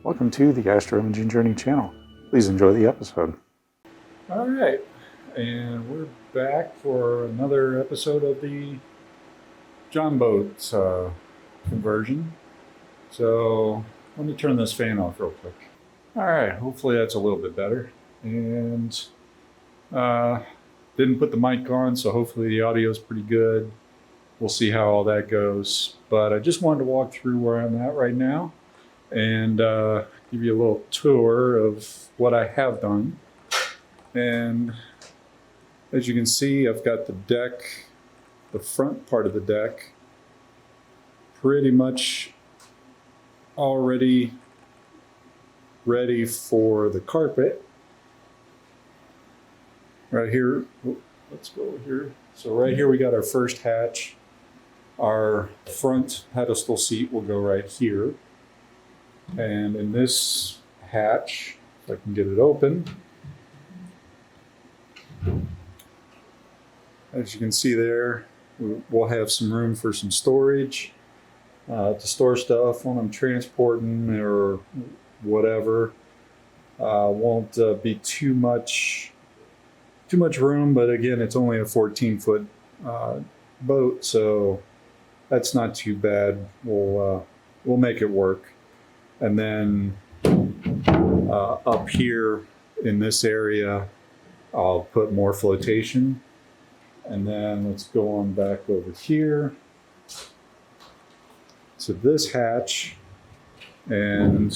Welcome to the Astro Imaging Journey channel. Please enjoy the episode. All right, and we're back for another episode of the John Boat conversion. So let me turn this fan off real quick. All right, hopefully that's a little bit better. And didn't put the mic on, so hopefully the audio is pretty good. We'll see how all that goes. But I just wanted to walk through where I'm at right now and give you a little tour of what I have done. And as you can see, I've got the deck, the front part of the deck, pretty much already ready for the carpet. Right here, let's go over here. So right here we got our first hatch. Our front pedestal seat will go right here. And in this hatch, if I can get it open, as you can see there, we'll have some room for some storage to store stuff when I'm transporting or whatever. Won't be too much room, but again, it's only a 14-foot boat, so that's not too bad. We'll make it work. And then up here in this area, I'll put more flotation. And then let's go on back over here to this hatch. And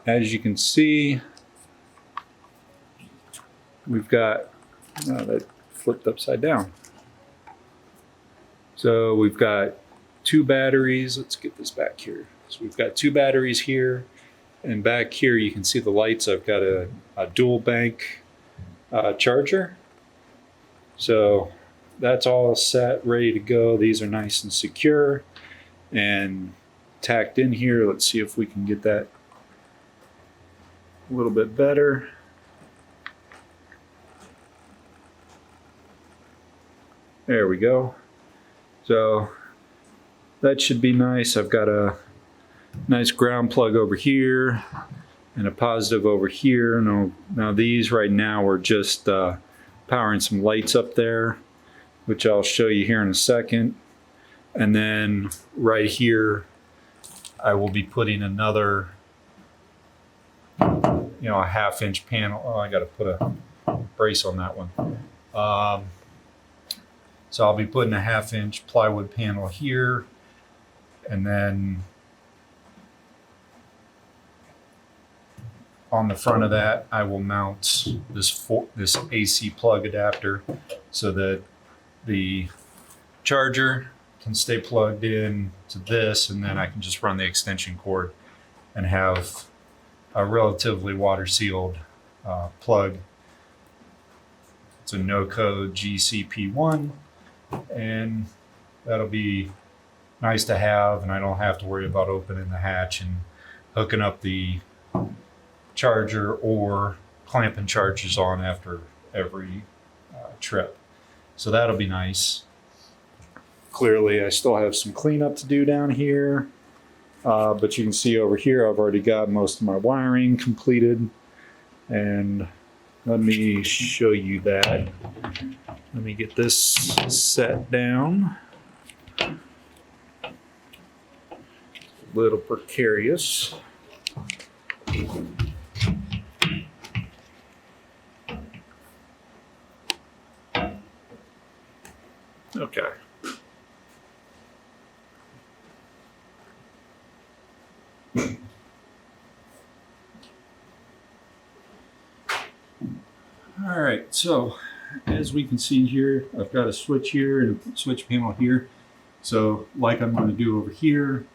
as you can see, we've got, that flipped upside down. So we've got two batteries. Let's get this back here. So we've got two batteries here, and back here you can see the lights. I've got a dual bank charger. So that's all set, ready to go. These are nice and secure and tacked in here. Let's see if we can get that a little bit better. There we go. So that should be nice. I've got a nice ground plug over here and a positive over here. Now these right now are just powering some lights up there, which I'll show you here in a second. And then right here, I will be putting another, a 1/2-inch panel. Oh, I got to put a brace on that one. So I'll be putting a 1/2-inch plywood panel here, and then on the front of that, I will mount this AC plug adapter so that the charger can stay plugged in to this, and then I can just run the extension cord and have a relatively water-sealed plug. It's a no-code GCP1. And that'll be nice to have, and I don't have to worry about opening the hatch and hooking up the charger or clamping chargers on after every trip. So that'll be nice. Clearly, I still have some cleanup to do down here, but you can see over here I've already got most of my wiring completed, and let me show you that. Let me get this set down. A little precarious. Okay. All right, so as we can see here, I've got a switch here and a switch panel here. So like I'm going to do over here,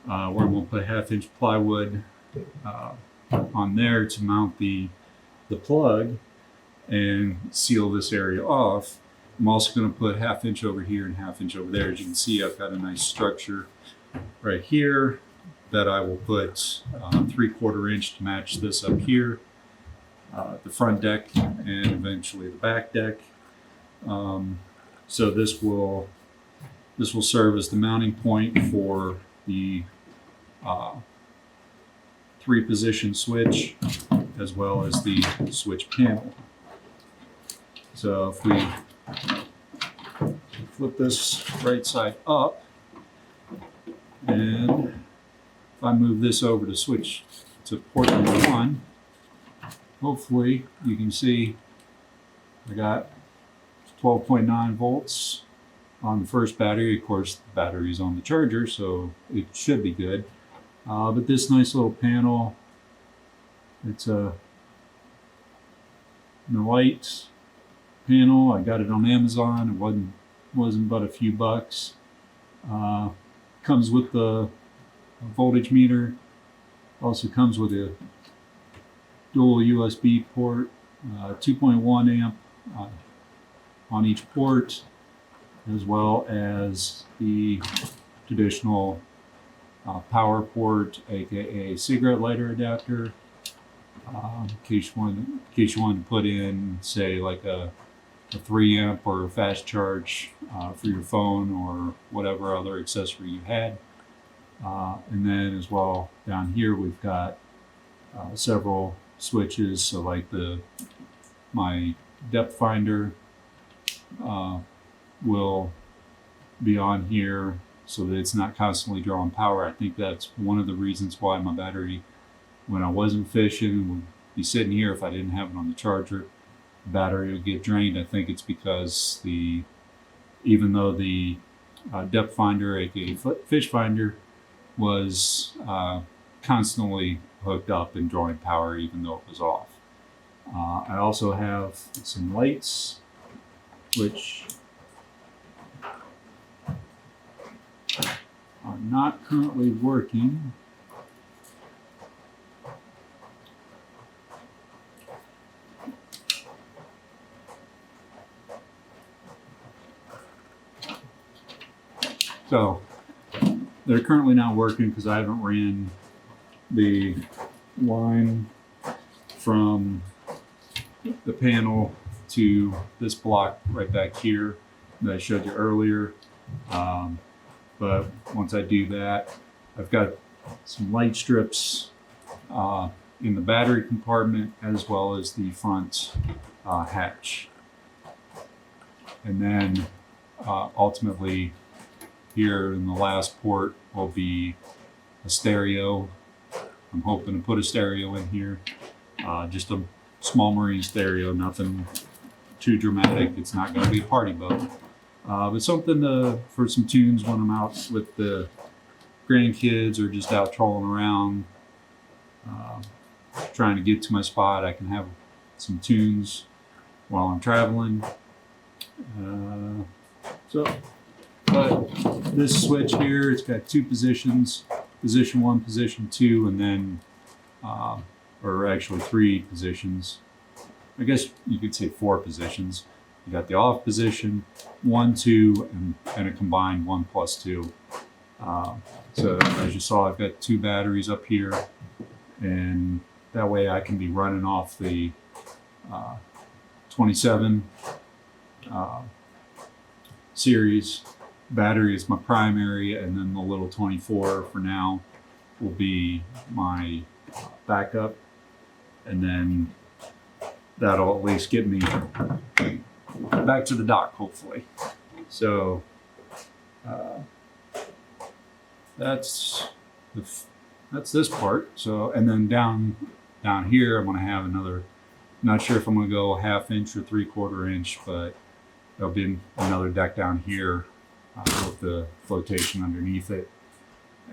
where I'm going to put a 1/2-inch plywood on there to mount the plug and seal this area off. I'm also going to put 1/2-inch over here and 1/2-inch over there. As you can see, I've got a nice structure right here that I will put 3/4 inch to match this up here. The front deck and eventually the back deck. So this will This will serve as the mounting point for the 3-position switch, as well as the switch panel. So if we flip this right side up, and if I move this over to switch to port number 1, hopefully you can see I got 12.9 volts on the first battery. Of course, the battery is on the charger, so it should be good. But this nice little panel, it's a light panel. I got it on Amazon. It wasn't but a few bucks. Comes with the voltage meter. Also comes with a dual USB port, 2.1 amp on each port, as well as the traditional power port, aka cigarette lighter adapter, in case you wanted to put in, say, like a 3 amp or a fast charge for your phone or whatever other accessory you had. And then as well down here we've got several switches. So like my depth finder will be on here so that it's not constantly drawing power. I think that's one of the reasons why my battery, when I wasn't fishing, would be sitting here. If I didn't have it on the charger, the battery would get drained. I think it's because even though the depth finder, aka fish finder, was constantly hooked up and drawing power even though it was off. I also have some lights which are not currently working. So they're currently not working because I haven't ran the line from the panel to this block right back here that I showed you earlier. But once I do that, I've got some light strips in the battery compartment as well as the front hatch. And then ultimately here in the last port will be a stereo. I'm hoping to put a stereo in here, just a small marine stereo, nothing too dramatic. It's not going to be a party boat, but something for some tunes when I'm out with the grandkids or just out trolling around, trying to get to my spot. I can have some tunes while I'm traveling. But this switch here, it's got 2 positions, position 1, position 2, and then, or actually 3 positions. I guess you could say 4 positions. You got the off position, 1, 2, and a combined 1 plus 2. So as you saw, I've got 2 batteries up here, and that way I can be running off the 27 series battery is my primary, and then the little 24 for now will be my backup, and then that'll at least get me back to the dock, hopefully. So that's this part. So, and then down here I'm going to have another, not sure if I'm going to go 1/2 inch or 3/4 inch, but there'll be another deck down here with the flotation underneath it.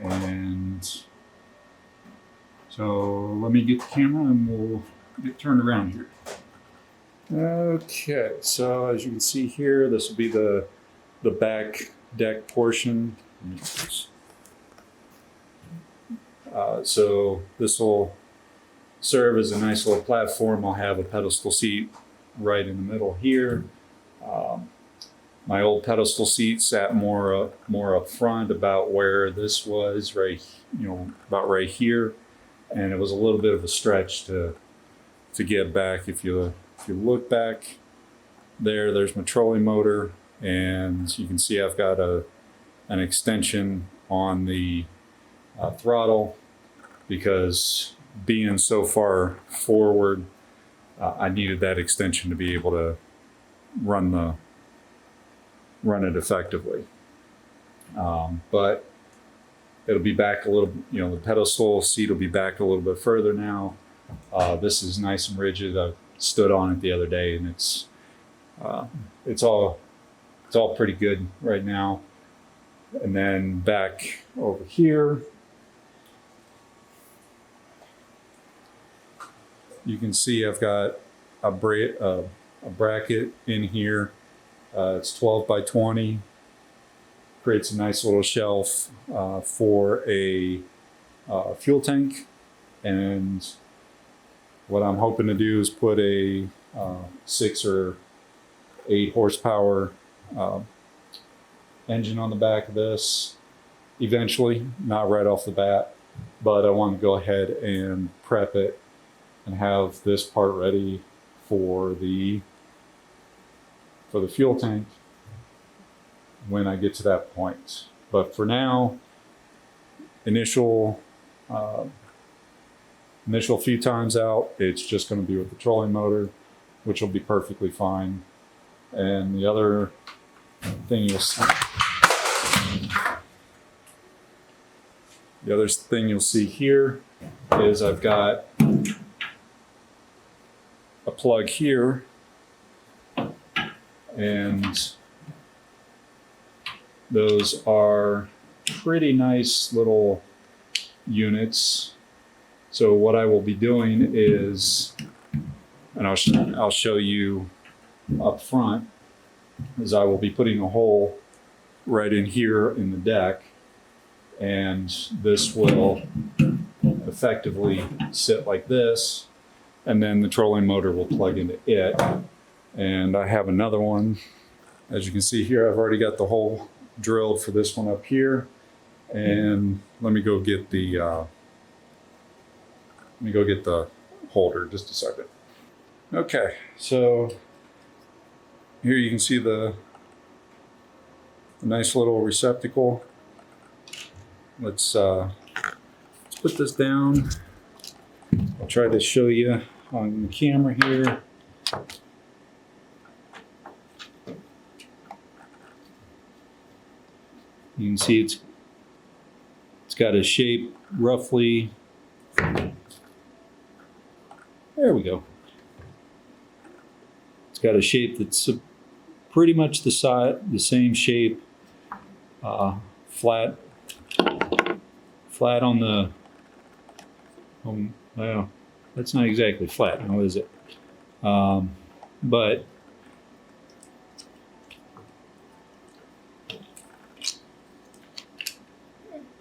And so let me get the camera and we'll get turned around here. Okay, so as you can see here, this will be the back deck portion. So this will serve as a nice little platform. I'll have a pedestal seat right in the middle here. My old pedestal seat sat more up front, about where this was, right, about right here, and it was a little bit of a stretch to get back. If you look back there's my trolling motor, and you can see I've got a an extension on the throttle, because being so far forward, I needed that extension to be able to run it effectively. But it'll be back a little, the pedestal seat will be back a little bit further now. This is nice and rigid. I stood on it the other day, and it's all pretty good right now. And then back over here, you can see I've got a bracket in here. It's 12 by 20. Creates a nice little shelf for a fuel tank. And what I'm hoping to do is put a 6 or 8 horsepower engine on the back of this eventually, not right off the bat, but I want to go ahead and prep it and have this part ready for the fuel tank when I get to that point. But for now, initial few times out, it's just going to be with the trolling motor, which will be perfectly fine. And the other thing you'll see here is I've got a plug here, and those are pretty nice little units. So what I will be doing is, and I'll show you up front, is I will be putting a hole right in here in the deck, and this will effectively sit like this, and then the trolling motor will plug into it. And I have another one. As you can see here, I've already got the hole drilled for this one up here. And let me go get the holder just a second. Okay, so here you can see the nice little receptacle. Let's put this down. I'll try to show you on the camera here. You can see it's got a shape roughly. There we go. It's got a shape that's pretty much the same shape, flat on the. Well, that's not exactly flat. How is it? But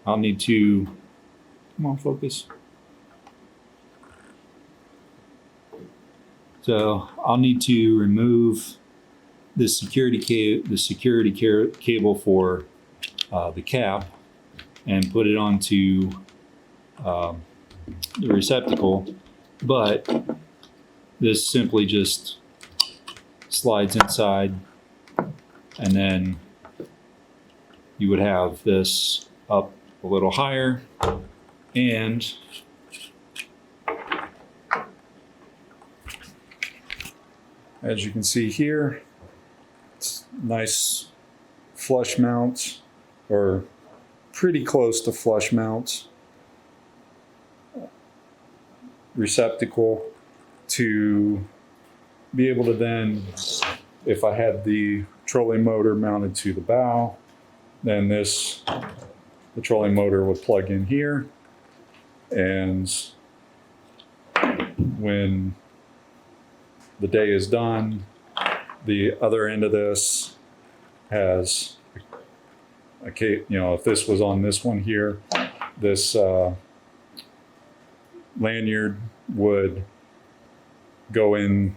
I'll need to, come on, focus. So I'll need to remove the security cable for the cap and put it onto the receptacle, but this simply just slides inside, and then you would have this up a little higher, and as you can see here, it's nice flush mount, or pretty close to flush mount receptacle to be able to then, if I had the trolling motor mounted to the bow, then the trolling motor would plug in here, and when the day is done, the other end of this has if this was on this one here, this lanyard would go in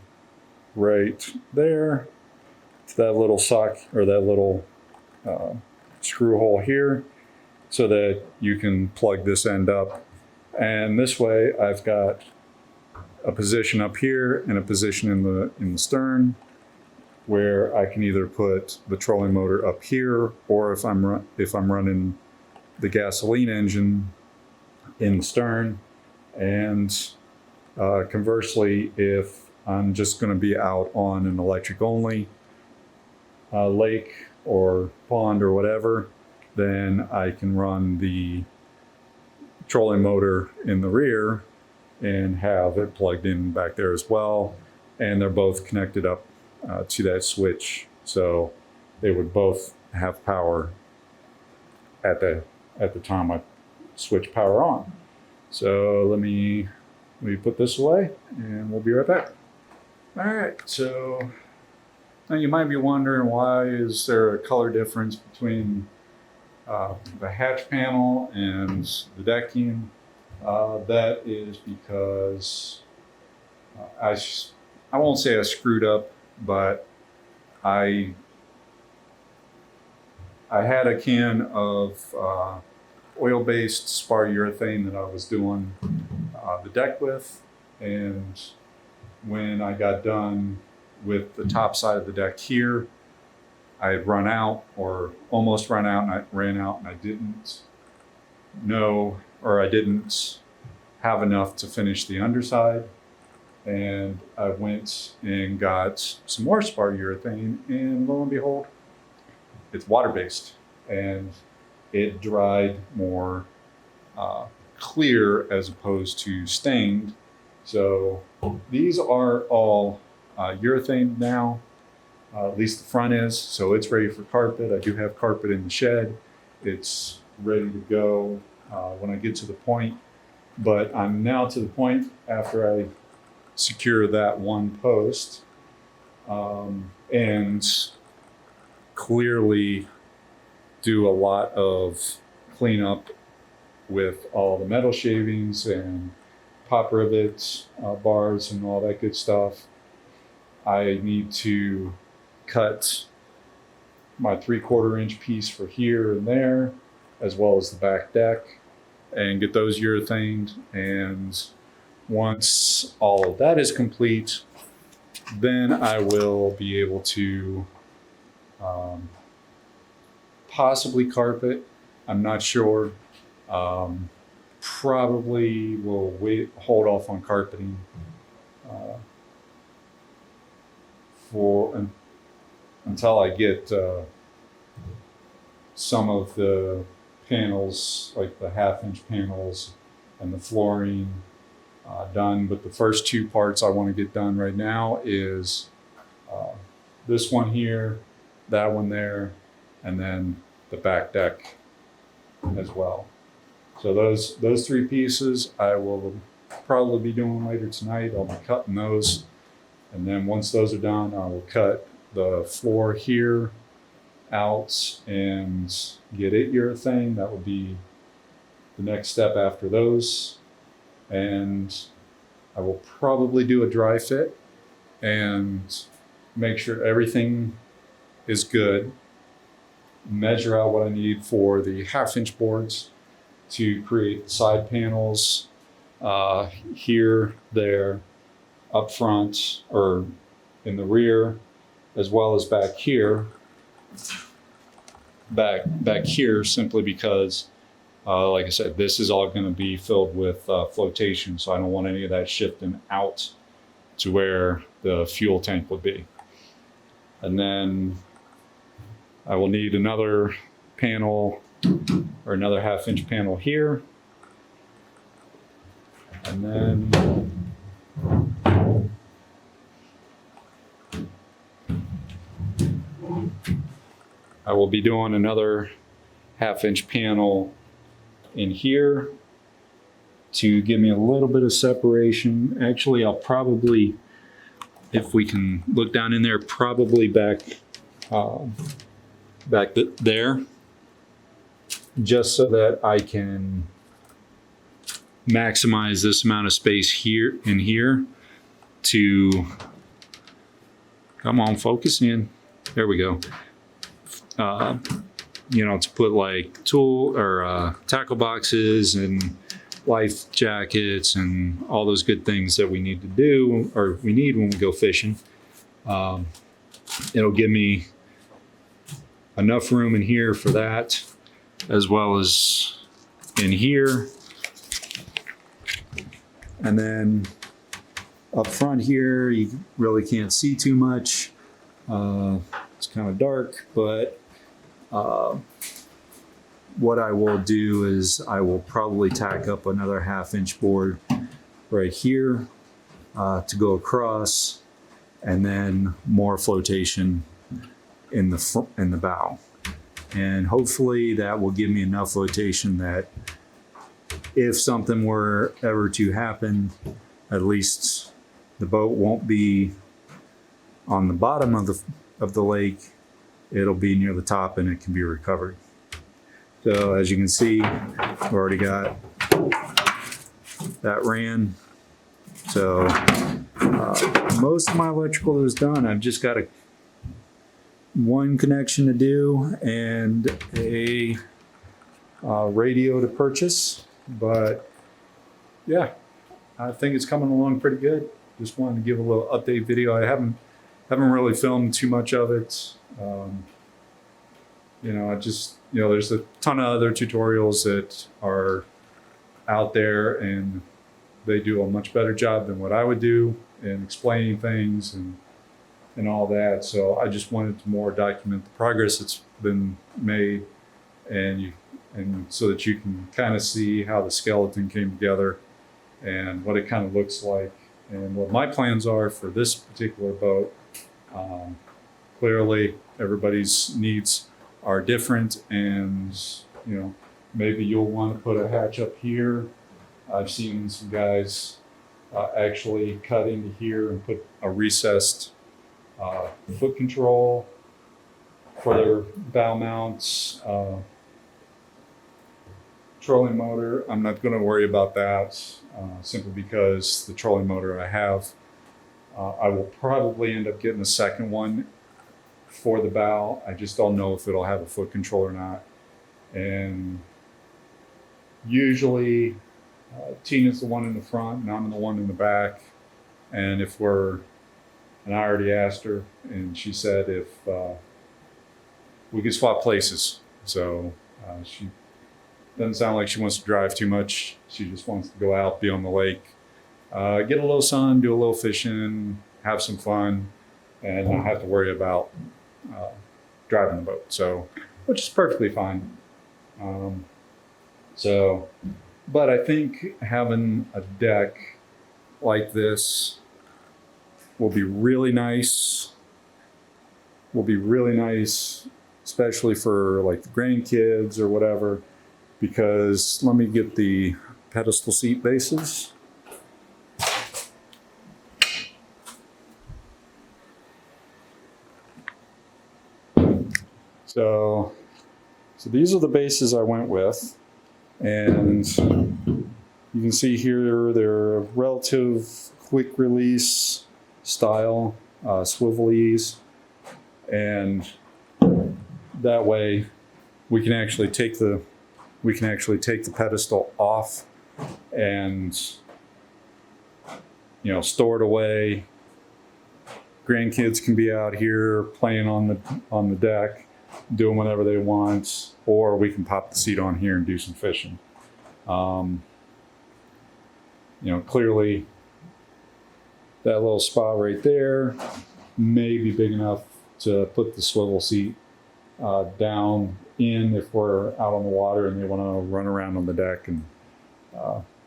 right there to that little sock, or that little screw hole here, so that you can plug this end up. And this way I've got a position up here and a position in the stern where I can either put the trolling motor up here, or if I'm running the gasoline engine in the stern. And conversely, if I'm just going to be out on an electric only lake or pond or whatever, then I can run the trolling motor in the rear and have it plugged in back there as well. And they're both connected up to that switch, so they would both have power at the time I switch power on. So let me put this away and we'll be right back. All right, so now you might be wondering, why is there a color difference between the hatch panel and the decking? That is because I won't say I screwed up, but I had a can of oil-based spar urethane that I was doing the deck with, and when I got done with the top side of the deck here, I had run out, or almost run out, and I ran out, and I didn't know, or I didn't have enough to finish the underside. And I went and got some more spar urethane, and lo and behold, it's water-based, and it dried more clear as opposed to stained. So these are all urethane now, at least the front is, so it's ready for carpet. I do have carpet in the shed. It's ready to go when I get to the point, but I'm now to the point after I secure that one post and clearly do a lot of cleanup with all the metal shavings and pop rivets, bars, and all that good stuff. I need to cut my 3/4 inch piece for here and there, as well as the back deck, and get those urethaned. And once all of that is complete, then I will be able to possibly carpet. I'm not sure. Probably will hold off on carpeting until I get some of the panels, like the 1/2 inch panels and the flooring done. But the first two parts I want to get done right now is this one here, that one there, and then the back deck as well. So those three pieces I will probably be doing later tonight. I'll be cutting those, and then once those are done, I will cut the floor here out and get it urethane. That will be the next step after those. And I will probably do a dry fit and make sure everything is good. Measure out what I need for the 1/2 inch boards to create side panels here, there, up front, or in the rear, as well as back here. Back here, simply because like I said, this is all going to be filled with flotation, so I don't want any of that shifting out to where the fuel tank would be. And then I will need another panel, or another 1/2 inch panel here. And then I will be doing another 1/2 inch panel in here to give me a little bit of separation. Actually, I'll probably, if we can look down in there, probably back there, just so that I can maximize this amount of space here and here to, come on, focus in. There we go. You know, to put like tool or tackle boxes and life jackets and all those good things that we need to do, or we need when we go fishing. it'll give me enough room in here for that, as well as in here. And then up front here, you really can't see too much. It's kind of dark, but what I will do is I will probably tack up another 1/2 inch board right here to go across, and then more flotation in the bow. And hopefully that will give me enough flotation that if something were ever to happen, at least the boat won't be on the bottom of the lake. It'll be near the top and it can be recovered. So as you can see, I've already got that ran. So most of my electrical is done. I've just got one connection to do and a radio to purchase. But yeah, I think it's coming along pretty good. Just wanted to give a little update video. I haven't really filmed too much of it. There's a ton of other tutorials that are out there, and they do a much better job than what I would do in explaining things and all that. So I just wanted to more document the progress that's been made, and so that you can kind of see how the skeleton came together and what it kind of looks like and what my plans are for this particular boat. Clearly everybody's needs are different, and maybe you'll want to put a hatch up here. I've seen some guys actually cut into here and put a recessed foot control for their bow mounts. Trolling motor, I'm not going to worry about that simply because the trolling motor I have, I will probably end up getting a second one for the bow. I just don't know if it'll have a foot control or not. And usually Tina's the one in the front and I'm the one in the back. And I already asked her, and she said if we could swap places. So she doesn't sound like she wants to drive too much. She just wants to go out, be on the lake, get a little sun, do a little fishing, have some fun, and not have to worry about driving the boat. So, which is perfectly fine. But I think having a deck like this will be really nice. Especially for like the grandkids or whatever, because let me get the pedestal seat bases. So these are the bases I went with, and you can see here they're relative quick release style swivel ease, and that way we can actually take the pedestal off and store it away. Grandkids can be out here playing on the deck, doing whatever they want, or we can pop the seat on here and do some fishing. Clearly that little spot right there may be big enough to put the swivel seat down in if we're out on the water and they want to run around on the deck and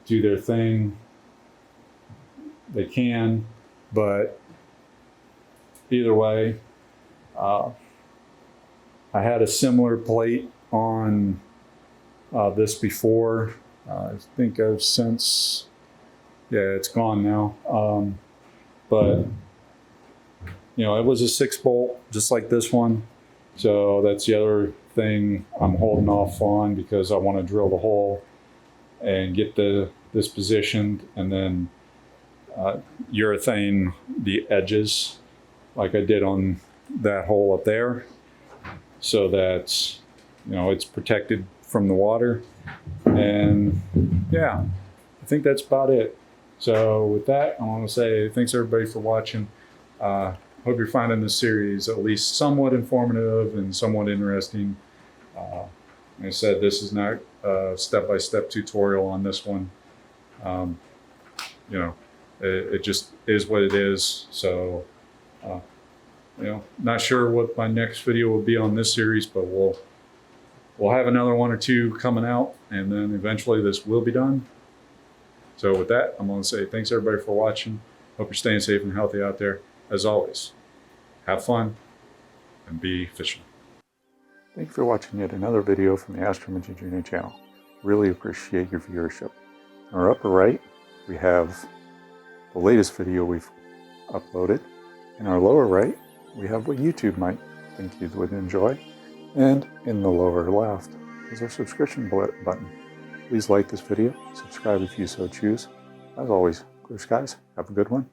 do their thing. They can, but either way, I had a similar plate on this before. I think I've since, it's gone now. But it was a 6-bolt, just like this one. So that's the other thing I'm holding off on, because I want to drill the hole and get this positioned, and then urethane the edges like I did on that hole up there, so that it's protected from the water. And yeah, I think that's about it. So with that, I want to say thanks everybody for watching. hope you're finding this series at least somewhat informative and somewhat interesting. Like I said, this is not a step-by-step tutorial on this one. You know, it just is what it is. So, you know, not sure what my next video will be on this series, but we'll have another one or two coming out, and then eventually this will be done. So with that, I'm going to say thanks everybody for watching. Hope you're staying safe and healthy out there. As always, have fun and be fishing. Thank you for watching yet another video from the Astrometry Junior channel. Really appreciate your viewership. In our upper right, we have the latest video we've uploaded. In our lower right, we have what YouTube might think you would enjoy. And in the lower left is our subscription button. Please like this video, subscribe if you so choose. As always, clear skies, have a good one.